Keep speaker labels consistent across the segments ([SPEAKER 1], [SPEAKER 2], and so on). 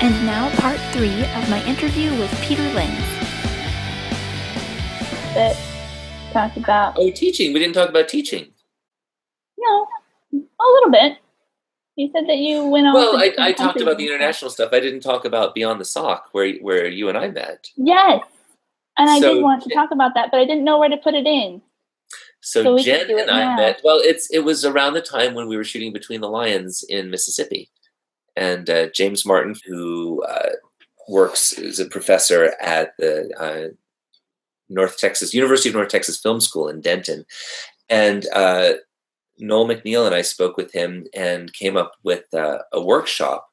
[SPEAKER 1] And now part 3 of my interview with Peter Linz.
[SPEAKER 2] That talked about...
[SPEAKER 3] Oh, teaching. We didn't talk about teaching.
[SPEAKER 2] No, a little bit. You said that you went off.
[SPEAKER 3] Well, I talked about the international stuff. I didn't talk about Beyond the Sock, where you and I met.
[SPEAKER 2] Yes, and I did want to talk about that, but I didn't know where to put it in.
[SPEAKER 3] So Jen and I met. Well, it was around the time when we were shooting Between the Lions in Mississippi, and James Martin, who works as a professor at the University of North Texas Film School in Denton, and Noel McNeil and I spoke with him and came up with a workshop,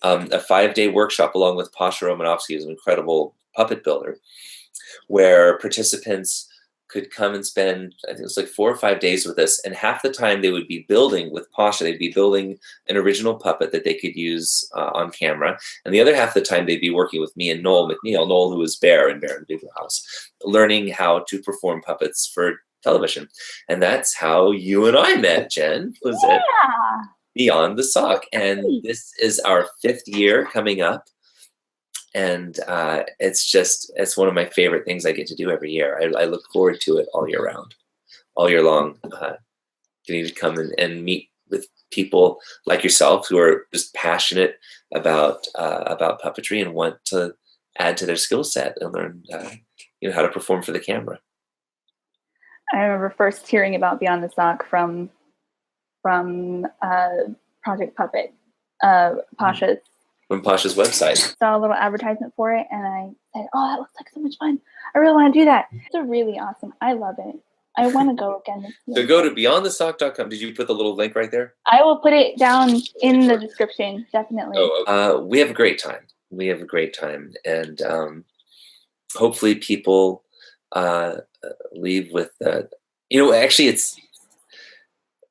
[SPEAKER 3] a 5-day workshop, along with Pasha Romanovsky, who's an incredible puppet builder, where participants could come and spend, I think it was like 4 or 5 days with us, and half the time they would be building with Pasha. They'd be building an original puppet that they could use on camera, and the other half of the time they'd be working with me and Noel McNeil, Noel who was Bear in Bear in the Big Blue House, learning how to perform puppets for television. And that's how you and I met, Jen, was it Beyond the Sock. And this is our 5th year coming up. And it's one of my favorite things I get to do every year. I look forward to it all year round, all year long. Getting to come and meet with people like yourself who are just passionate about puppetry and want to add to their skill set and learn how to perform for the camera.
[SPEAKER 2] I remember first hearing about Beyond the Sock from Project Puppet, Pasha's.
[SPEAKER 3] From Pasha's website.
[SPEAKER 2] Saw a little advertisement for it, and I said, "Oh, that looks like so much fun! I really want to do that." It's really awesome. I love it. I want to go again this year.
[SPEAKER 3] So go to beyondthesock.com. Did you put the little link right there?
[SPEAKER 2] I will put it down in the description, definitely.
[SPEAKER 3] We have a great time. We have a great time, and hopefully people leave with actually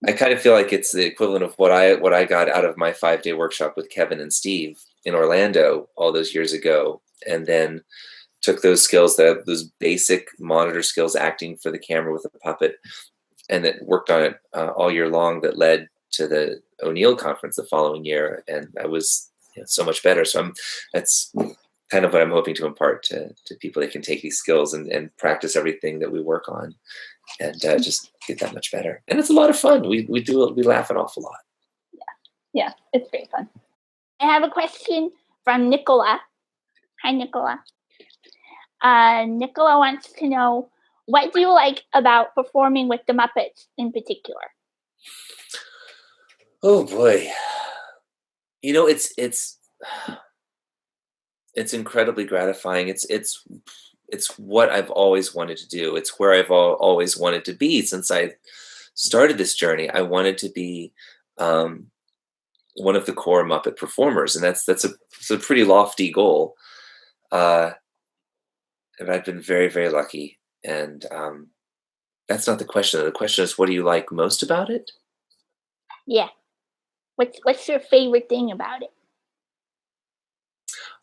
[SPEAKER 3] I kind of feel like it's the equivalent of what I got out of my 5-day workshop with Kevin and Steve in Orlando all those years ago, and then took those skills, those basic monitor skills, acting for the camera with a puppet, and then worked on it all year long. That led to the O'Neill conference the following year, and I was so much better. So that's kind of what I'm hoping to impart to people. They can take these skills and practice everything that we work on, and just get that much better. And it's a lot of fun. We laugh an awful lot.
[SPEAKER 2] Yeah, it's great fun. I have a question from Nicola. Hi, Nicola. Nicola wants to know, what do you like about performing with the Muppets in particular?
[SPEAKER 3] Oh boy, it's incredibly gratifying. It's what I've always wanted to do. It's where I've always wanted to be since I started this journey. I wanted to be one of the core Muppet performers, and that's a pretty lofty goal. And I've been very, very lucky. And that's not the question. The question is, what do you like most about it?
[SPEAKER 2] Yeah. What's your favorite thing about it?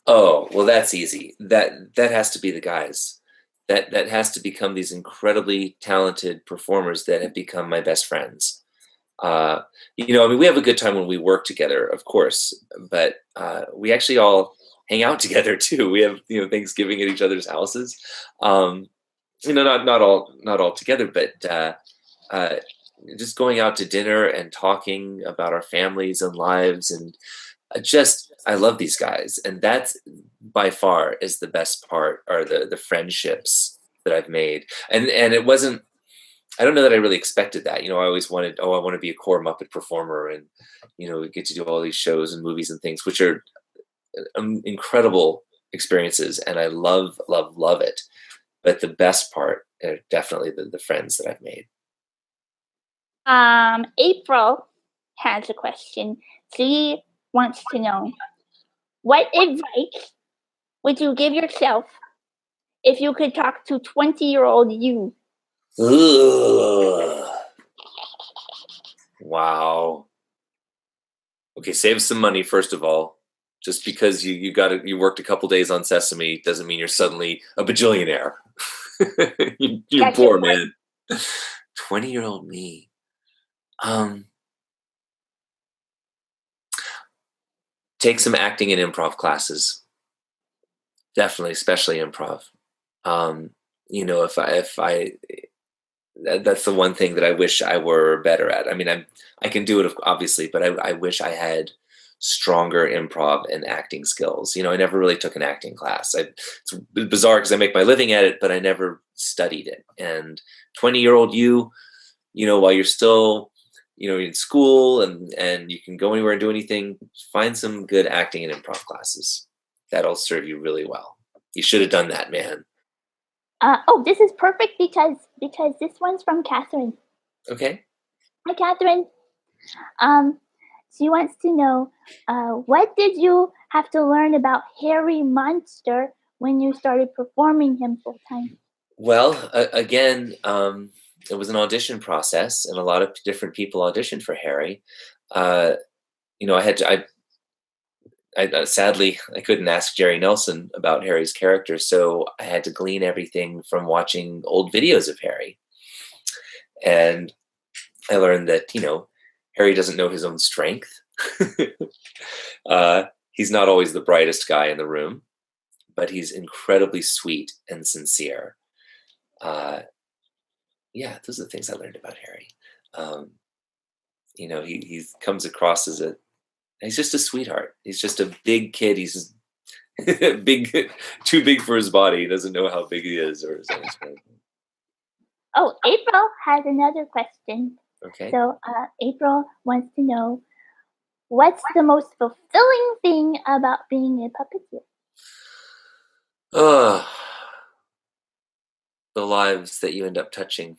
[SPEAKER 3] Oh, well, that's easy. That has to be the guys. That has to become these incredibly talented performers that have become my best friends. We have a good time when we work together, of course, but we actually all hang out together too. We have Thanksgiving at each other's houses. Not all together, but just going out to dinner and talking about our families and lives, and I love these guys, and that's by far is the best part, are the friendships that I've made. And it wasn't, I don't know that I really expected that. I always wanted, I want to be a core Muppet performer, and we get to do all these shows and movies and things, which are incredible experiences, and I love it. But the best part are definitely the friends that I've made.
[SPEAKER 2] April has a question. She wants to know, what advice would you give yourself if you could talk to 20-year-old you?
[SPEAKER 3] Ugh. Wow. Okay, save some money, first of all. Just because you worked a couple days on Sesame doesn't mean you're suddenly a bajillionaire. You're poor, man. 20-year-old me. take some acting and improv classes. Definitely, especially improv. That's the one thing that I wish I were better at. I mean, I can do it obviously, but I wish I had stronger improv and acting skills. I never really took an acting class. It's bizarre because I make my living at it, but I never studied it. And 20-year-old you, while you're still, in school and you can go anywhere and do anything, find some good acting and improv classes. That'll serve you really well. You should have done that, man.
[SPEAKER 2] This is perfect because this one's from Catherine.
[SPEAKER 3] Okay.
[SPEAKER 2] Hi, Catherine. She wants to know, what did you have to learn about Harry Monster when you started performing him full time?
[SPEAKER 3] Well, again, it was an audition process, and a lot of different people auditioned for Harry. Sadly, I couldn't ask Jerry Nelson about Harry's character, so I had to glean everything from watching old videos of Harry. And I learned that, Harry doesn't know his own strength. He's not always the brightest guy in the room, but he's incredibly sweet and sincere. Those are the things I learned about Harry. He comes across as he's just a sweetheart. He's just a big kid. He's too big for his body. He doesn't know how big he is or his own strength.
[SPEAKER 2] Oh, April has another question.
[SPEAKER 3] Okay.
[SPEAKER 2] So April wants to know, what's the most fulfilling thing about being a puppeteer?
[SPEAKER 3] The lives that you end up touching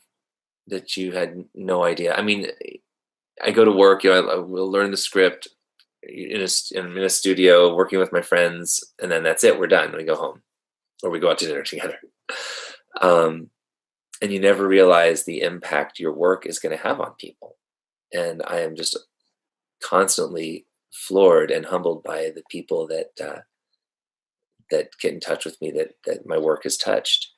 [SPEAKER 3] that you had no idea. I mean, I go to work, I will learn the script in a studio, working with my friends, and then that's it. We're done. We go home, or we go out to dinner together. And you never realize the impact your work is going to have on people. And I am just constantly floored and humbled by the people that get in touch with me that my work has touched.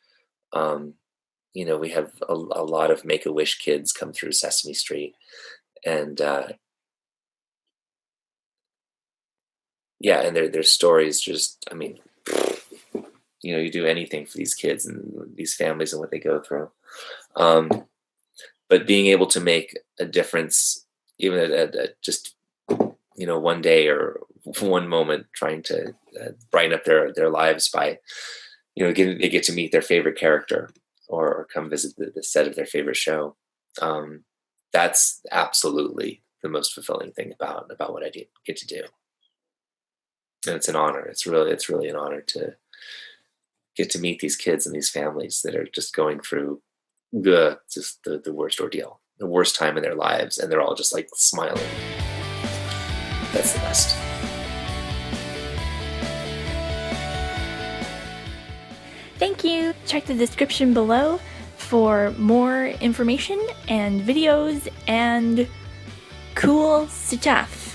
[SPEAKER 3] We have a lot of Make-A-Wish kids come through Sesame Street, and and their stories just, I mean, you do anything for these kids and these families and what they go through. But being able to make a difference, even at just, one day or one moment, trying to brighten up their lives by, they get to meet their favorite character or come visit the set of their favorite show. That's absolutely the most fulfilling thing about what I get to do. And it's an honor. It's really an honor to get to meet these kids and these families that are just going through the worst ordeal, the worst time in their lives, and they're all just like smiling. That's the best.
[SPEAKER 1] Thank you. Check the description below for more information and videos and cool stuff.